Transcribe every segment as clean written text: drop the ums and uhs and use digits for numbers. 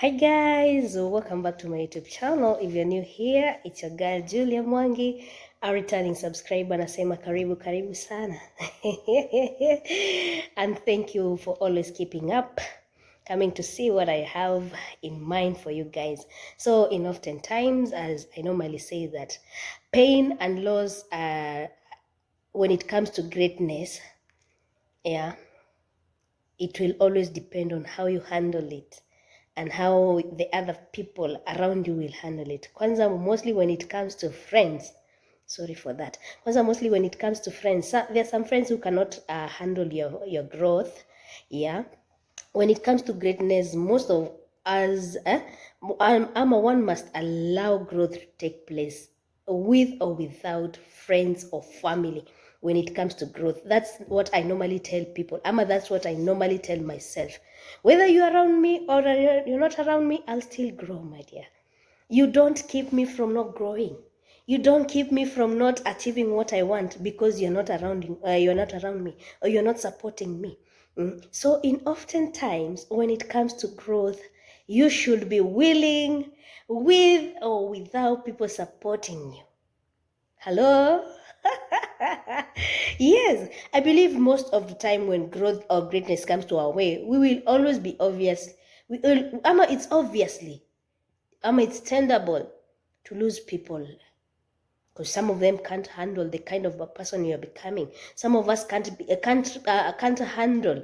Hi guys, welcome back to my YouTube channel. If you're new here, it's your girl Julia Mwangi, a returning subscriber. Nasema karibu sana. And thank you for always keeping up, coming to see what I have in mind for you guys. So in often times, as I normally say, that pain and loss, when it comes to greatness, yeah, it will always depend on how you handle it and how the other people around you will handle it. Kwanza, mostly when it comes to friends, sorry for that. Kwanza, mostly when it comes to friends, there are some friends who cannot handle your growth. Yeah. When it comes to greatness, most of us, one must allow growth to take place with or without friends or family. When it comes to growth, that's what I normally tell people. That's what I normally tell myself. Whether you're around me or you're not around me, I'll still grow, my dear. You don't keep me from not growing. You don't keep me from not achieving what I want because you're not around me, or you're not supporting me. So in often times when it comes to growth, you should be willing with or without people supporting you. Hello? Yes, I believe most of the time when growth or greatness comes to our way, we will always be obvious. It's obviously, it's tenderable to lose people, because some of them can't handle the kind of a person you are becoming. Some of us can't handle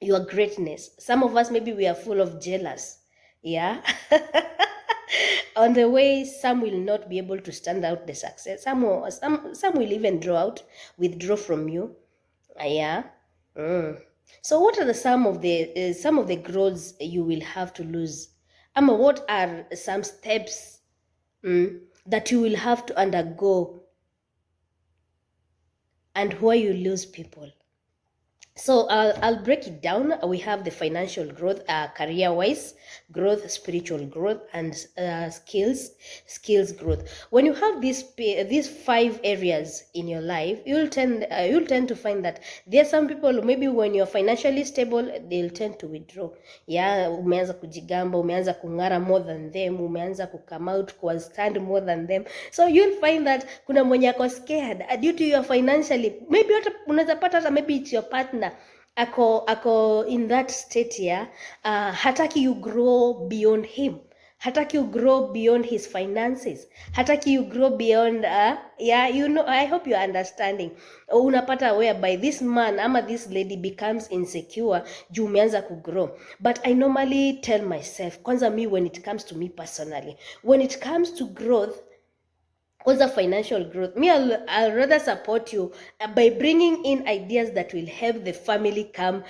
your greatness. Some of us, maybe we are full of jealous. Yeah. On the way, some will not be able to stand out the success. Some will even withdraw from you. Yeah. So what are some of the growths you will have to lose? What are some steps that you will have to undergo, and where you lose people? So I'll break it down. We have the financial growth, career-wise growth, spiritual growth, and skills growth. When you have these 5 areas in your life, you'll tend to find that there are some people, maybe when you're financially stable, they'll tend to withdraw. Yeah, umeanza kujigamba, umeanza kung'ara more than them, umeanza come out stand more than them. So you'll find that kuna mwenye ako scared due to your financially, maybe unaweza pata hata maybe it's your partner ako in that state. Yeah, hataki you grow beyond him, hataki you grow beyond his finances, hataki you grow beyond I hope you're understanding. Unapata whereby this man this lady becomes insecure juu umeanza kugrow. But I normally tell myself, kwanza me, when it comes to me personally, when it comes to growth, also financial growth, I'll rather support you by bringing in ideas that will help the family come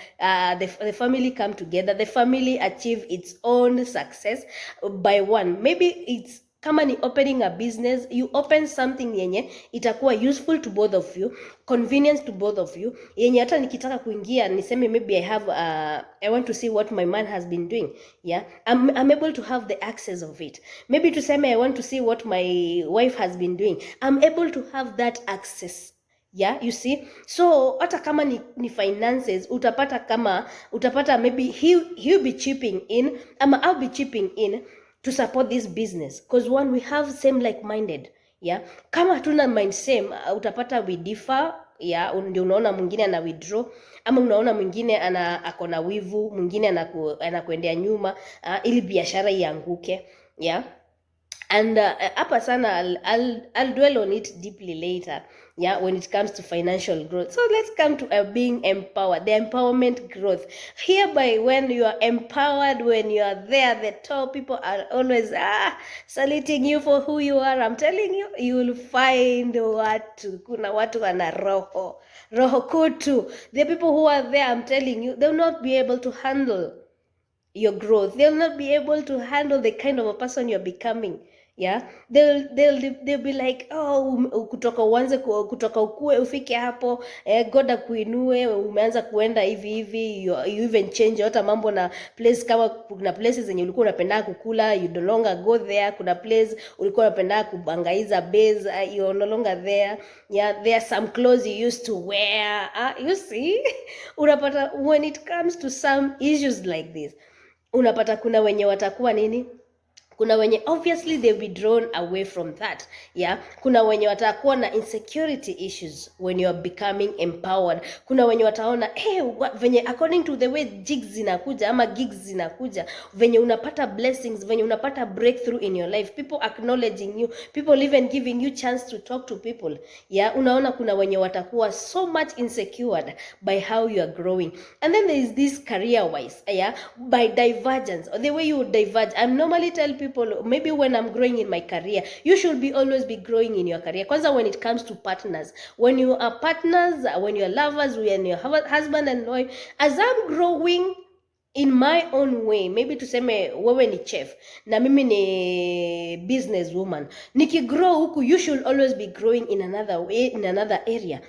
together, the family achieve its own success by one. Maybe it's kama ni opening a business, you open something yenye itakuwa useful to both of you, convenience to both of you, yenye hata nikitaka kuingia niseme maybe I want to see what my man has been doing. Yeah, I'm able to have the access of it. Maybe to say I want to see what my wife has been doing, I'm able to have that access. Yeah, you see. So hata kama ni finances, utapata maybe he'll be chipping in, I'll be chipping in to support this business, because one, we have same like-minded. Yeah, kama hatuna mind same, utapata we differ. Yeah, ndio unaona mwingine ana withdraw, ama unaona mwingine ako na wivu, mwingine anakuendea nyuma ili biashara ianguke. Yeah. And hapa sana I'll dwell on it deeply later. Yeah, when it comes to financial growth. So let's come to being empowered, the empowerment growth. Hereby, when you are empowered, when you are there at the top, people are always saluting you for who you are. I'm telling you, you will find kuna watu wana roho kutu. The people who are there, I'm telling you, they'll not be able to handle your growth. They'll not be able to handle the kind of a person you're becoming. Yeah, they'll be like, kutoka ukue ufike hapo, God akuinue, umeanza kuenda hivi, you even change hata mambo na place. Kama kuna places zenye ulikuwa unapenda kukula, you no longer go there. Kuna place ulikuwa unapenda kubangaiza base, you're no longer there. Yeah, there are some clothes you used to wear. You see, unapata when it comes to some issues like this, unapata kuna wenye watakuwa nini, kuna wenye obviously they'll be drawn away from that, yeah. Kuna wenye watakuwa na insecurity issues when you are becoming empowered. Kuna wenye wataona venye according to the way gigs zinakuja ama gigs zinakuja, venye unapata blessings, venye unapata breakthrough in your life, people acknowledging you, people even giving you chance to talk to people, yeah. Unaona kuna wenye watakuwa so much insecure by how you are growing. And then there is this career wise, yeah, by divergence, or the way you diverge. I normally tell people, maybe when I'm growing in my career, you should be always be growing in your career. Kwanza when it comes to partners, when you are partners, when you're lovers, when you're husband and wife, as I'm growing in my own way, maybe tuseme wewe ni chef na mimi ni business woman, nikigrow huku, you should always be growing in another way, in another area.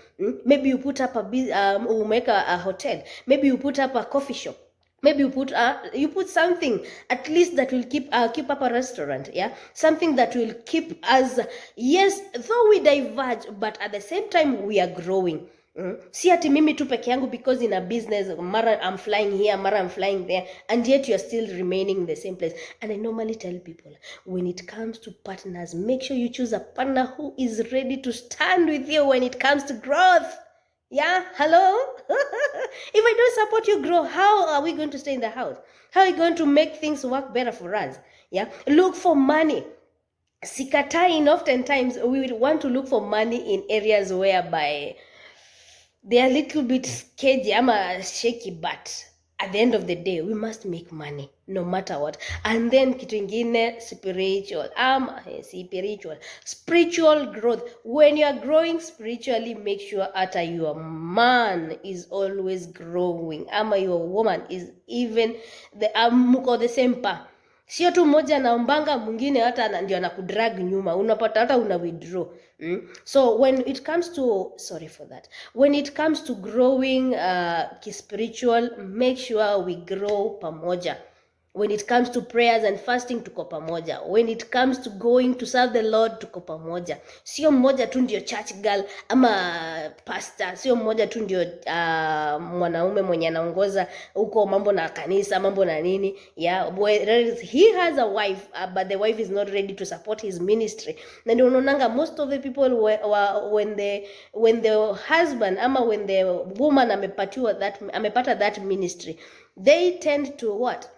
Maybe you put up umeka a hotel, maybe you put up a coffee shop, maybe you put something at least that will keep up a restaurant, yeah, something that will keep us, yes, though we diverge, but at the same time we are growing. Si ati mimi tu peke yangu, because in a business mara I'm flying here, mara I'm flying there, and yet you're still remaining in the same place. And I normally tell people, when it comes to partners, make sure you choose a partner who is ready to stand with you when it comes to growth. Yeah, hello? If I don't support you grow, how are we going to stay in the house? How are we going to make things work better for us? Yeah, look for money. Sikatai, oftentimes we will want to look for money in areas whereby they are a little bit sketchy, ama shaky, but at the end of the day, we must make money no matter what. And then kitu ingine, spiritual growth. When you are growing spiritually, make sure ata your man is always growing, ama your woman is even muko the same pa. Sio tu mmoja naombanga mwingine hata ndio anakudrag nyuma, unapata hata una withdraw. So when it comes to, sorry for that, when it comes to growing spiritual, make sure we grow pamoja. When it comes to prayers and fasting, tuko pamoja. When it comes to going to serve the Lord, tuko pamoja. Sio mmoja tu ndio church girl ama pastor, sio mmoja tu ndio mwanaume mwenye anaongoza huko mambo na kanisa, mambo na nini. Yeah, he has a wife, but the wife is not ready to support his ministry. Na ndio unaonanga most of the people when the husband ama when the woman amepata that ministry, they tend to what?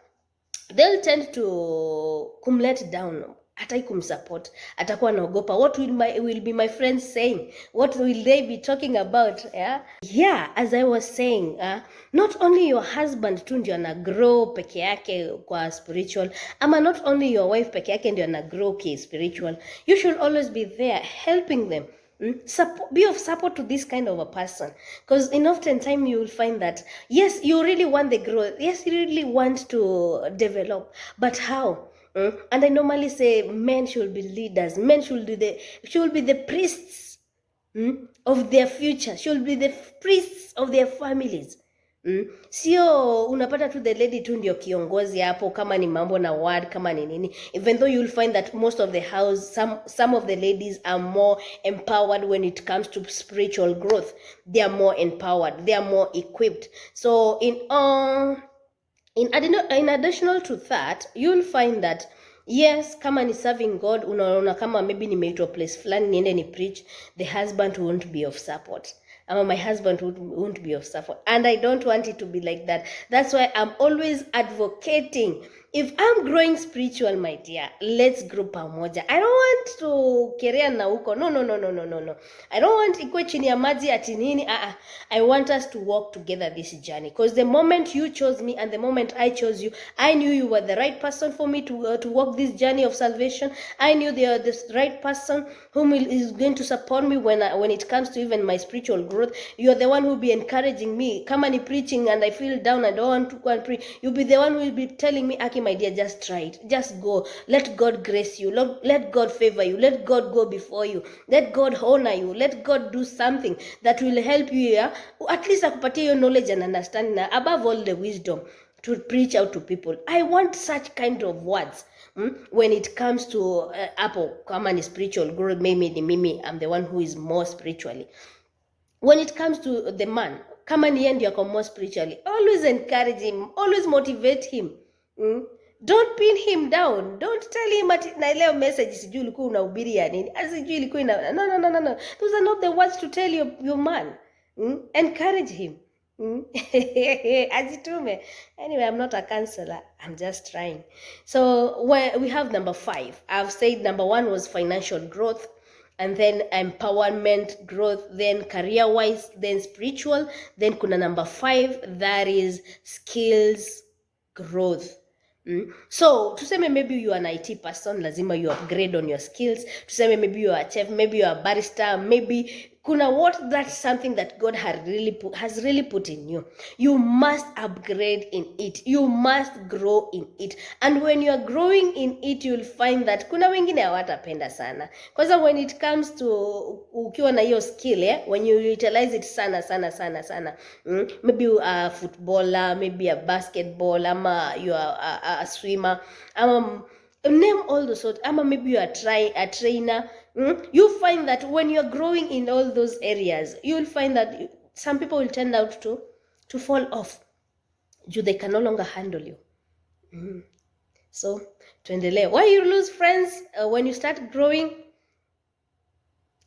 They'll tend to kumlet down, hatai kumsupport, atakuwa naogopa, what will be my friends saying, what will they be talking about? Yeah, as I was saying, not only your husband tu ndio ana grow peke yake kwa spiritual, ama not only your wife peke yake ndio ana grow ki spiritual, you should always be there helping them. Be of support to this kind of a person, because in often time you will find that yes, you really want the growth, yes, you really want to develop, but how? And I normally say men should be leaders, men should be the priests of their future, should be the priests of their families. Sio unapata tu the lady tu ndio kiongozi hapo, kama ni mambo na word, kama ni nini, even though you'll find that most of the house, some of the ladies are more empowered when it comes to spiritual growth. They are more empowered, they are more equipped. So in additional to that, you'll find that yes, kama ni serving God, unaona kama maybe nimeitwa place fulani niende ni preach, the husband won't be of support. My husband won't be of support, and I don't want it to be like that. That's why I'm always advocating, if I'm growing spiritual, my dear, let's grow pamoja. I don't want to kerea na huko. No. I don't want ikwe chini ya maji ati nini. I want us to walk together this journey, because the moment you chose me and the moment I chose you, I knew you were the right person for me to walk this journey of salvation. I knew they are the right person whom is going to support me when it comes to even my spiritual growth. You're the one who will be encouraging me. Come on, preaching and I feel down, I don't want to go and preach. You'll be the one who will be telling me, Aki, my dear, just try it. Just go. Let God grace you. Let God favor you. Let God go before you. Let God honor you. Let God do something that will help you, yeah? At least akupatie your knowledge and understanding, above all the wisdom to preach out to people. I want such kind of words. When it comes to Apple, kama ni spiritual growth, maybe I'm the one who is more spiritually. When it comes to the man, kama ni yeye ndio ako more spiritually, always encourage him, always motivate him. Don't pin him down. Don't tell him ati na leo message sijui ulikuwa unahubiri ya nini. Sijui ilikuwa no. Those are not the words to tell your man. Encourage him. Ajitume. Anyway, I'm not a counselor. I'm just trying. So we have number 5. I've said number 1 was financial growth, and then empowerment growth, then career-wise, then spiritual, then kuna number 5, that is skills growth. So tuseme maybe you are an IT person, lazima you upgrade on your skills. Tuseme maybe you are a chef, maybe you are a barista, maybe kuna what, that's something that God has really put in you. You must upgrade in it. You must grow in it. And when you are growing in it, you'll find that kuna wengine hawatapenda sana. Because when it comes to ukiwa na hiyo skill, when you utilize it sana, maybe you are a footballer, maybe a basketball, ama you are a swimmer, name all the sorts, ama maybe you are a trainer. You find that when you're growing in all those areas, you'll find that some people will turn out to fall off. They can no longer handle you. So, tuendelee. Why you lose friends when you start growing?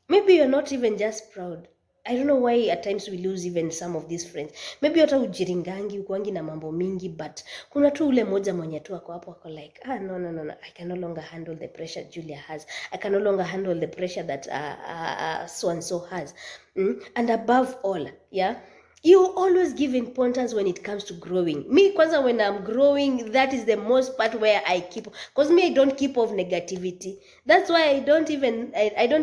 Maybe you're not even just proud. I don't know why at times we lose even some of these friends. Maybe hata ujiringangi, ukuangi na mambo mingi, but kuna tu ule moja mwenye tu ako hapo ako like, no, I can no longer handle the pressure Julia has. I can no longer handle the pressure that so and so has. And above all, you always give importance when it comes to growing. Me, kwanza, when I'm growing, that is the most part where I keep, because me, I don't keep off negativity. That's why I don't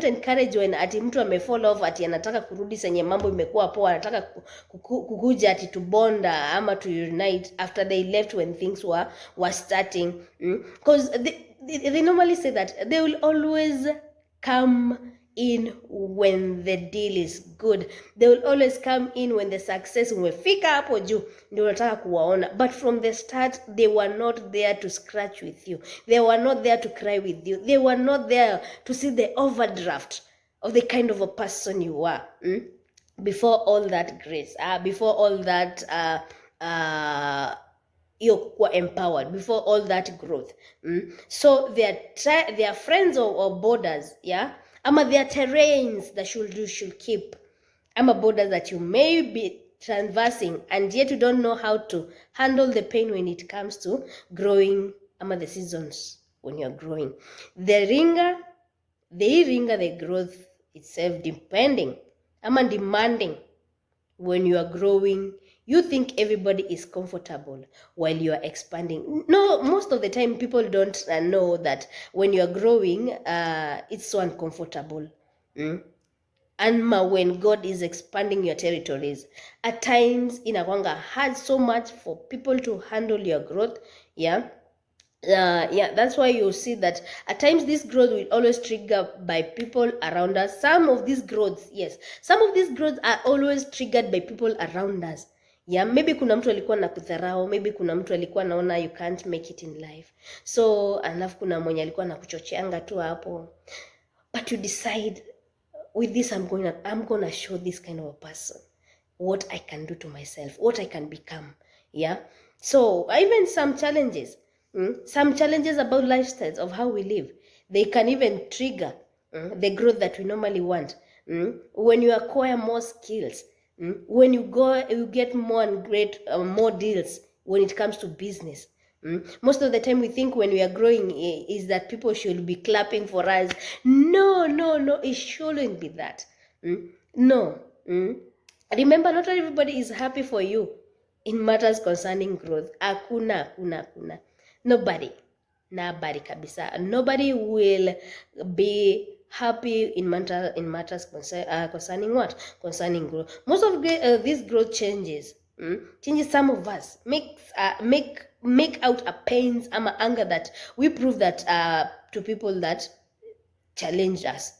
encourage when ati mtu amefall off, ati anataka kurudi senye mambo imekuwa poa, anataka kukuja ati to bonda ama to unite after they left when things were starting. Because they normally say that they will always come in when the deal is good. They will always come in when the success umefika hapo juu ndio unataka kuwaona, but from the start they were not there to scratch with you. They were not there to cry with you. They were not there to see the overdraft of the kind of a person you are. Before all that grace, before all that you were empowered, before all that growth. So they are friends or borders, ama their terrains that should keep, ama borders that you may be traversing and yet you don't know how to handle the pain when it comes to growing, ama the seasons when you're growing. The growth itself demanding when you are growing. You think everybody is comfortable while you are expanding. No, most of the time people don't know that when you are growing, it's so uncomfortable. And when God is expanding your territories, at times inakwanga hard so much for people to handle your growth. That's why you see that at times this growth will always trigger by people around us. Some of these growths are always triggered by people around us. Maybe kuna mtu alikuwa na kudharau, maybe kuna mtu alikuwa naona you can't make it in life. So, alafu kuna mwenye alikuwa na kuchocheanga tu hapo. But you decide, with this I'm gonna show this kind of a person what I can do to myself, what I can become. So, even some challenges about lifestyles of how we live, they can even trigger the growth that we normally want. When you acquire more skills, when you get more and more deals when it comes to business. Most of the time we think when we are growing is that people should be clapping for us. No, it shouldn't be that. No. Remember, not everybody is happy for you in matters concerning growth. Hakuna. Nobody kabisa. Nobody will be happy in matters concerning what? Concerning growth. Most of these growth changes some of us, make out a pains ama anger that we prove that to people that challenge us.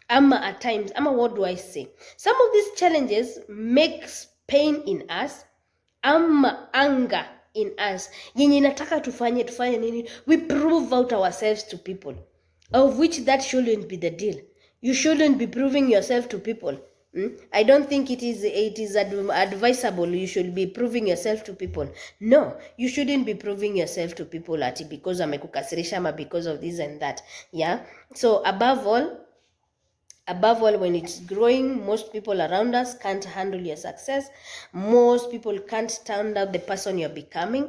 At times, what do I say? Some of these challenges makes pain in us, anger in us. Yenye inataka tufanye nini? We prove out ourselves to people, of which that shouldn't be the deal. You shouldn't be proving yourself to people. I don't think it is advisable you should be proving yourself to people. No, you shouldn't be proving yourself to people ati because amekukasirisha ama because of this and that. Yeah. So above all, when it's growing, most people around us can't handle your success. Most people can't stand out the person you're becoming.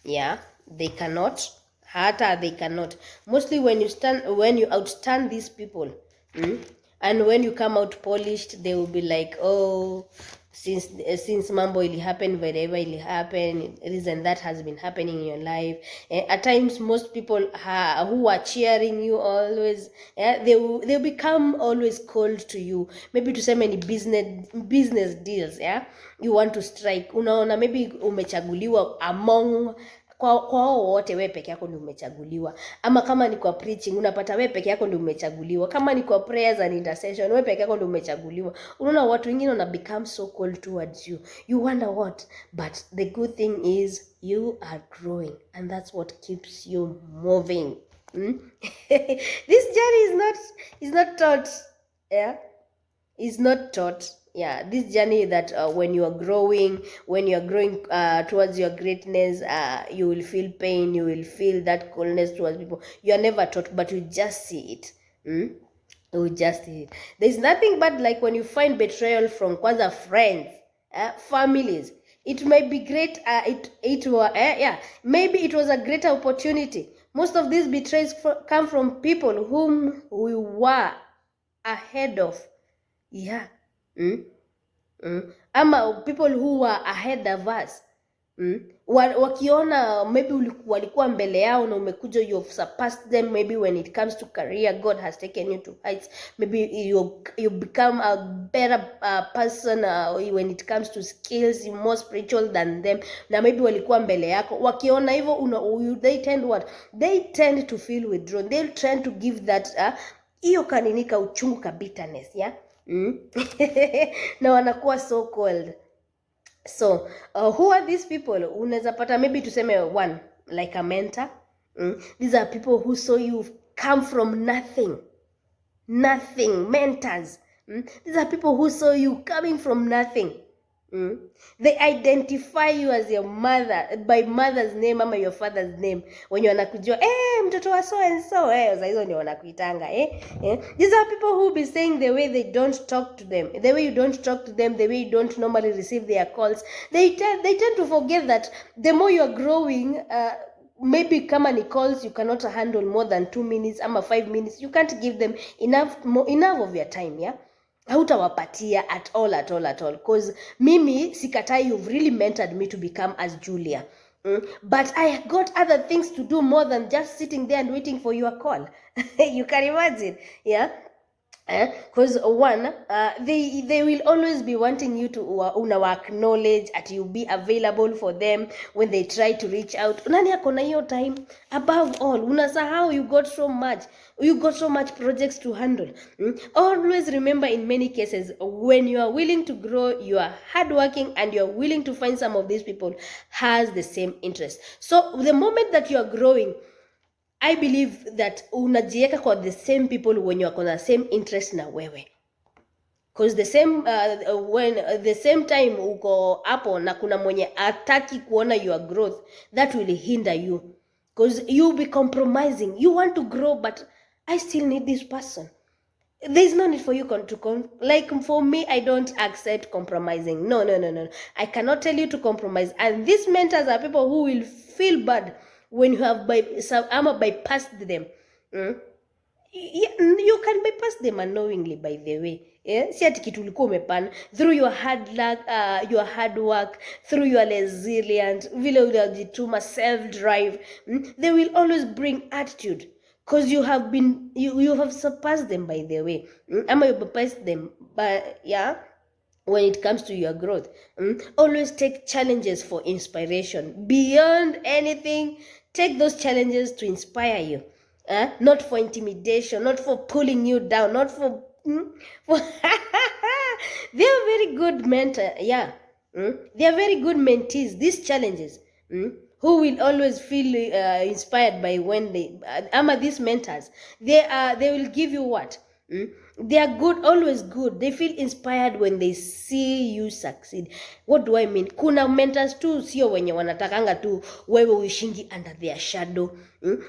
Yeah, they cannot. Hata they cannot. Mostly when you outstand these people, and when you come out polished, they will be like, oh, since mambo ili happen, wherever ili happen, this and that has been happening in your life. At times, most people who are cheering you always, they become always cold to you. Maybe to say many business deals, you want to strike. Unaona, maybe umechaguliwa among kwa wote wewe peke yako ndio umechaguliwa, ama kama ni kwa preaching unapata wewe peke yako ndio umechaguliwa, kama ni kwa prayers and intercession wewe peke yako ndio umechaguliwa. Unaona watu wengine wana become so cold towards you, you wonder what, but the good thing is you are growing and that's what keeps you moving. This journey is not taught, is not taught. This journey that when you are growing towards your greatness, you will feel pain, you will feel that coldness towards people. You are never taught, but you just see it. You just see it. There's nothing bad like when you find betrayal from kwanza friends, families. It might be great. Maybe it was a greater opportunity. Most of these betrayals come from people whom we were ahead of. Ama people who were ahead of us, wakiona maybe walikuwa mbele yao na umekuja, you have surpassed them. Maybe when it comes to career, God has taken you to heights. Maybe you become a better person when it comes to skills, you're more spiritual than them. Na maybe walikuwa mbele yako, wakiona hivyo they tend to feel withdrawn. They'll try to give that hiyo kaninika uchungu ka bitterness, na wanakuwa so cold. So who are these people? Unaweza pata maybe tuseme one like a mentor. These are people who saw you come from nothing. Mentors. These are people who saw you coming from nothing. They identify you as your mother by mother's name ama your father's name. When you wanakujua mtoto wa so and so, za hizo ndio wanakuitanga. These are people who be saying the way they don't talk to them, the way you don't talk to them, the way you don't normally receive their calls. They tend to forget that the more you are growing, maybe kama ni calls you cannot handle more than 2 minutes ama 5 minutes. You can't give them enough of your time, hautawapatia at all, because mimi sikatai, you've really mentored me to become as Julia, but I got other things to do more than just sitting there and waiting for your call. You can imagine, because one, they will always be wanting you to acknowledge that you be available for them when they try to reach out. Nani ako na hiyo time? Above all, unasahau you got so much projects to handle. Always remember, in many cases, when you are willing to grow, you are hardworking and you are willing to find some of these people has the same interest. So the moment that you are growing, I believe that unajieka kwa the same people when you are the same interest na wewe, because the same when the same time uko hapo na kuna mwenye ataki kuona your growth, that will hinder you, because you be compromising. You want to grow, but I still need this person. There's no need for you like for me, I don't accept compromising. No. I cannot tell you to compromise. And these mentors are people who will feel bad when you have bypassed them. You can bypass them unknowingly, by the way. Si ati kitu ulikuwa umepana through your hard work, through your resilience, vile unajituma, self drive. They will always bring attitude, because you have surpassed them, by the way. Ama you bypassed them, but when it comes to your growth. Always take challenges for inspiration. Beyond anything, take those challenges to inspire you. Not for intimidation, not for pulling you down, not for they are very good mentor. They are very good mentees. These challenges, who will always feel inspired by when these mentors, they will give you what? They are good, always good. They feel inspired when they see you succeed. What do I mean? Kuna mentors tu sio wenye wanatakanga tu wewe uishingi under their shadow.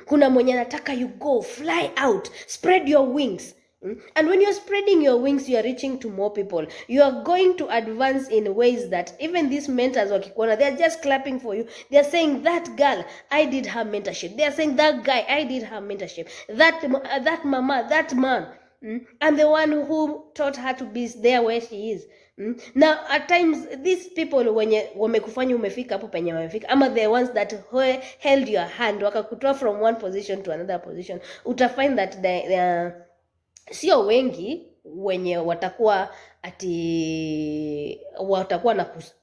Kuna mwenye anataka you go, fly out, spread your wings. And when you're spreading your wings, you are reaching to more people. You are going to advance in ways that even these mentors wakikuona, they are just clapping for you. They are saying, that girl, I did her mentorship. They are saying, that guy, I did her mentorship. That mama, that man, I'm the one who taught her to be there where she is. Now at times these people wenye wamekufanya umefika hapo penye wamefika, ama the ones that held your hand wakakutoa from one position to another position, utafind that sio wengi wenye watakuwa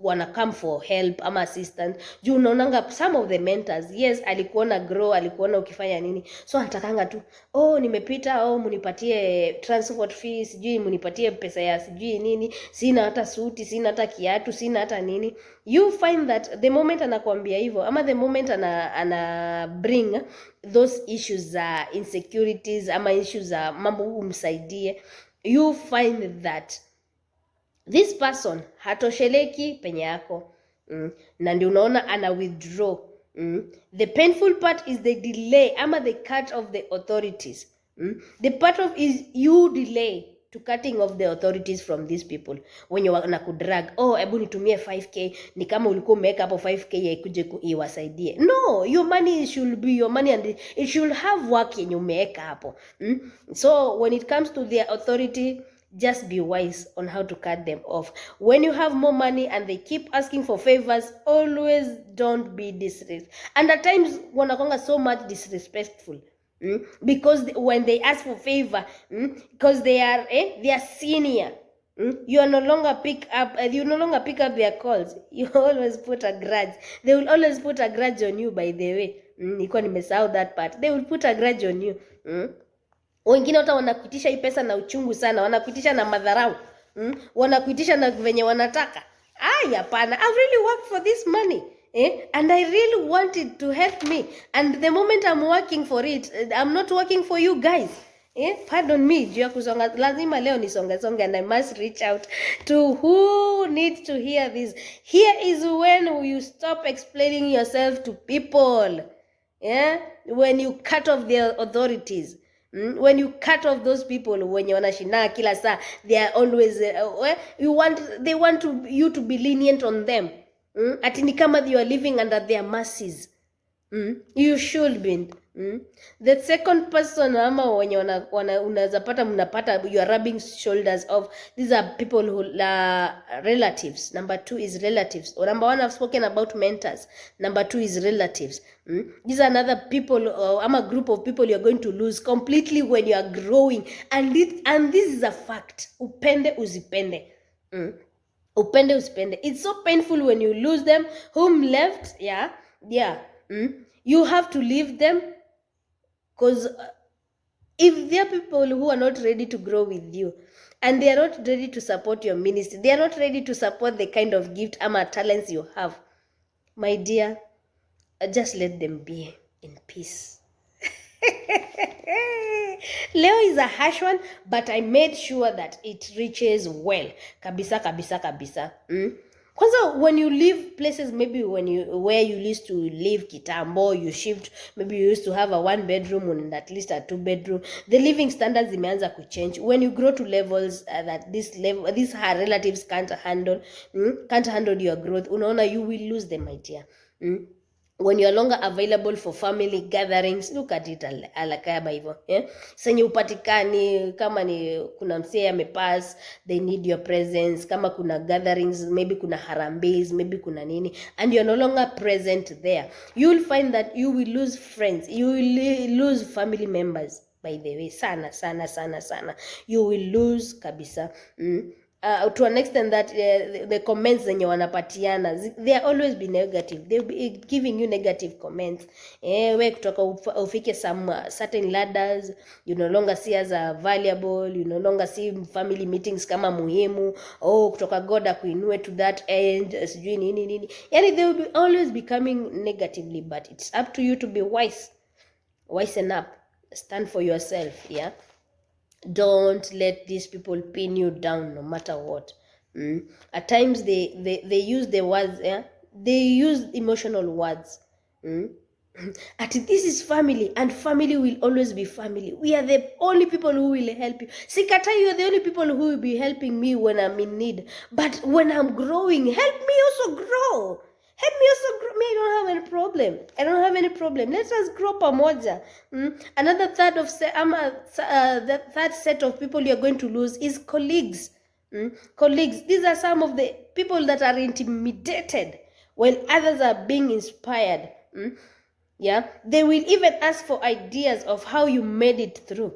wana come for help ama assistance. Juu unaonanga some of the mentors, yes, alikuona grow, alikuona ukifanya nini, so anatakanga tu nimepita, munipatie transport fees, sijui munipatie pesa ya sijui nini, sina hata suti, sina hata kiatu, sina hata nini. You find that the moment anakuambia hivyo, ama the moment ana bring those issues za insecurities ama issues za mambo umsaidie, you find that this person hatosheleki penye yako, na ndio unaona ana withdraw. The painful part is the delay ama the cut of the authorities. The part of is you delay to cutting off the authorities from these people. When you wanakudrag, hebu nitumie 5k, ni kama ulikuwa umeweka hapo 5k ikuje iwasaidie. No, your money should be your money and it should have work yenye umeweka hapo. So when it comes to their authority, just be wise on how to cut them off. When you have more money and they keep asking for favors, always don't be disrespectful. And at times wanakonga so much disrespectful. Because when they ask for favor, because they are senior, you no longer pick up their calls. You always put a grudge. They will always put a grudge on you, by the way. Nilikuwa nimesahau that part. They will put a grudge on you. Wengine hata wanakuitisha hii pesa na uchungu sana, wanakuitisha na madharau, wanakuitisha na venye wanataka. Hapana, I've really worked for this money, and I really want it to help me, and the moment I'm working for it, I'm not working for you guys. Pardon me, juu ya kusonga, lazima leo nisonge, and I must reach out to who needs to hear this. Here is when you stop explaining yourself to people. When you cut off their authorities. When you cut off those people wenye wanashina kila saa, they are always they want you to be lenient on them. Ati ni kama you are living under their mercies. You should be. The second person ama wenye unaweza pata mnapata, you are rubbing shoulders of, these are people who are relatives. Number 2 is relatives. Or number 1, I've spoken about mentors. Number 2 is relatives. These are another people, a group of people you're going to lose completely when you are growing. And this is a fact. Upende uzipende. Upende usipende. It's so painful when you lose them. Whom left? Yeah. You have to leave them, because if there are people who are not ready to grow with you, and they are not ready to support your ministry, they are not ready to support the kind of gift ama talents you have, my dear, just let them be in peace. Leo is a harsh one, but I made sure that it reaches well. Kabisa. Kwanza, when you leave places, maybe where you used to live kitambo, you shift, maybe you used to have a 1 bedroom and at least a 2 bedroom, the living standards zimeanza kuchange. When you grow to levels that these relatives can't handle your growth, unaona, you will lose them, my dear. When you are longer available for family gatherings, look at it alakaba hivyo, senye upatikani, kama ni kuna msee amepass, they need your presence. Kama kuna gatherings, maybe kuna harambes, maybe kuna nini, and you are no longer present there, you will find that you will lose friends, you will lose family members, by the way, sana. You will lose kabisa. To an extent that the comments zenye wanapatiana, they are always be negative. They'll be giving you negative comments. We kutoka ufike some certain ladders, you no longer see as a valuable, you no longer see family meetings kama muhimu, kutoka God akuinue to that end, sijui nini. Yani they will be always becoming negatively, but it's up to you to be wise. Wisen up. Stand for yourself, yeah? Don't let these people pin you down no matter what. At times they use the words, they use emotional words. At this is family, and family will always be family. We are the only people who will help you. Sikata, you are the only people who will be helping me when I'm in need. But when I'm growing, help me also grow. Help me also grow. Me, I don't have any problem. I don't have any problem. Let us grow pamoja. Another the third set of people you're going to lose is colleagues. Colleagues. These are some of the people that are intimidated while others are being inspired. Yeah, they will even ask for ideas of how you made it through.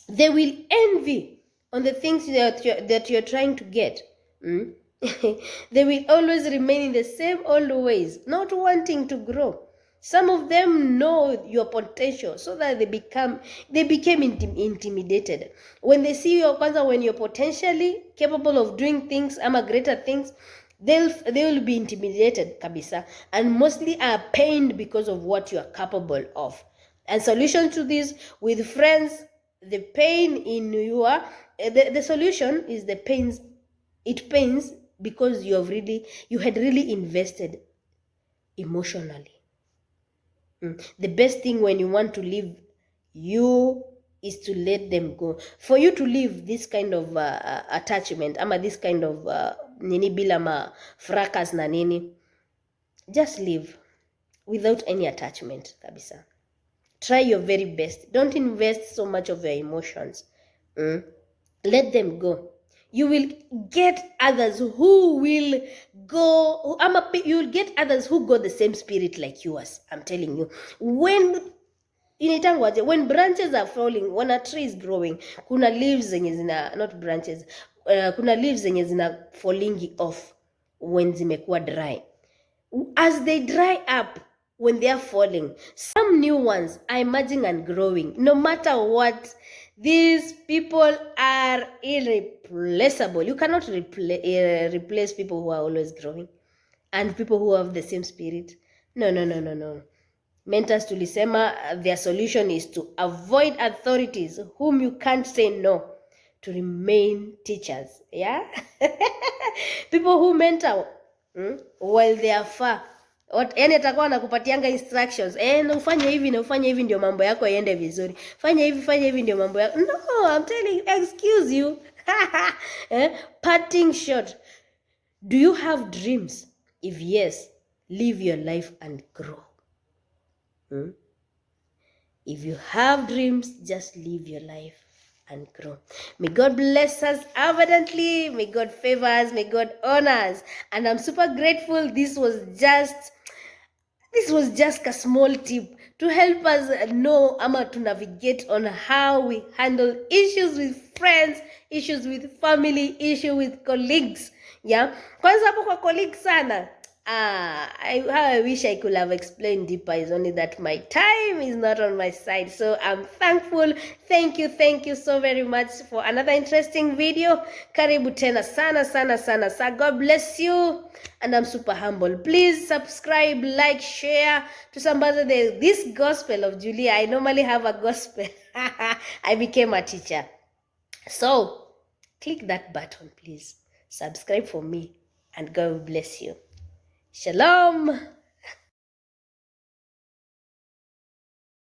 They will envy on the things that you're trying to get. They will always remain in the same old ways, not wanting to grow. Some of them know your potential, so that they became intimidated when they see you. When you're potentially capable of doing things, greater things, they will be intimidated kabisa, and mostly are pained because of what you are capable of. And solution to this, with friends, the pain in your the solution is the pains. It pains because you had really invested emotionally. The best thing when you want to leave you is to let them go. For you to leave this kind of attachment, this kind of nini bila fracas na nini, just leave without any attachment kabisa. Try your very best. Don't invest so much of your emotions. Let them go. You will get others who will go, you'll get others who got the same spirit like yours. I'm telling you. When branches are falling, when a tree is growing, kuna leaves zenye zina, not branches, kuna leaves zenye zina falling off when zimekuwa dry. As they dry up, when they are falling, some new ones are emerging and growing. No matter what, these people are irreplaceable. You cannot replace people who are always growing and people who have the same spirit. No. Mentors tulisema their solution is to avoid authorities whom you can't say no, to remain teachers. Yeah. People who mentor while they are far. Yani atakuwa anakupatianga instructions. Na ufanye hivi na ufanye hivi ndio mambo yako yaende vizuri. Fanya hivi ndio mambo yako. No, I'm telling you, excuse you. Parting short. Do you have dreams? If yes, live your life and grow. If you have dreams, just live your life and grow. May God bless us abundantly. May God favor us. May God honor us. And I'm super grateful. This was just a small tip to help us know to navigate on how we handle issues with friends, issues with family, issues with colleagues. Yeah. Kwanza hapo kwa colleagues sana. I wish I could have explained deeper. Is only that my time is not on my side. So I'm thankful. Thank you so very much for another interesting video. Karibu tena sana. God bless you. And I'm super humble. Please subscribe, like, share to somebody. This gospel of Julia. I normally have a gospel. I became a teacher. So click that button, please. Subscribe for me. And God bless you. Shalom.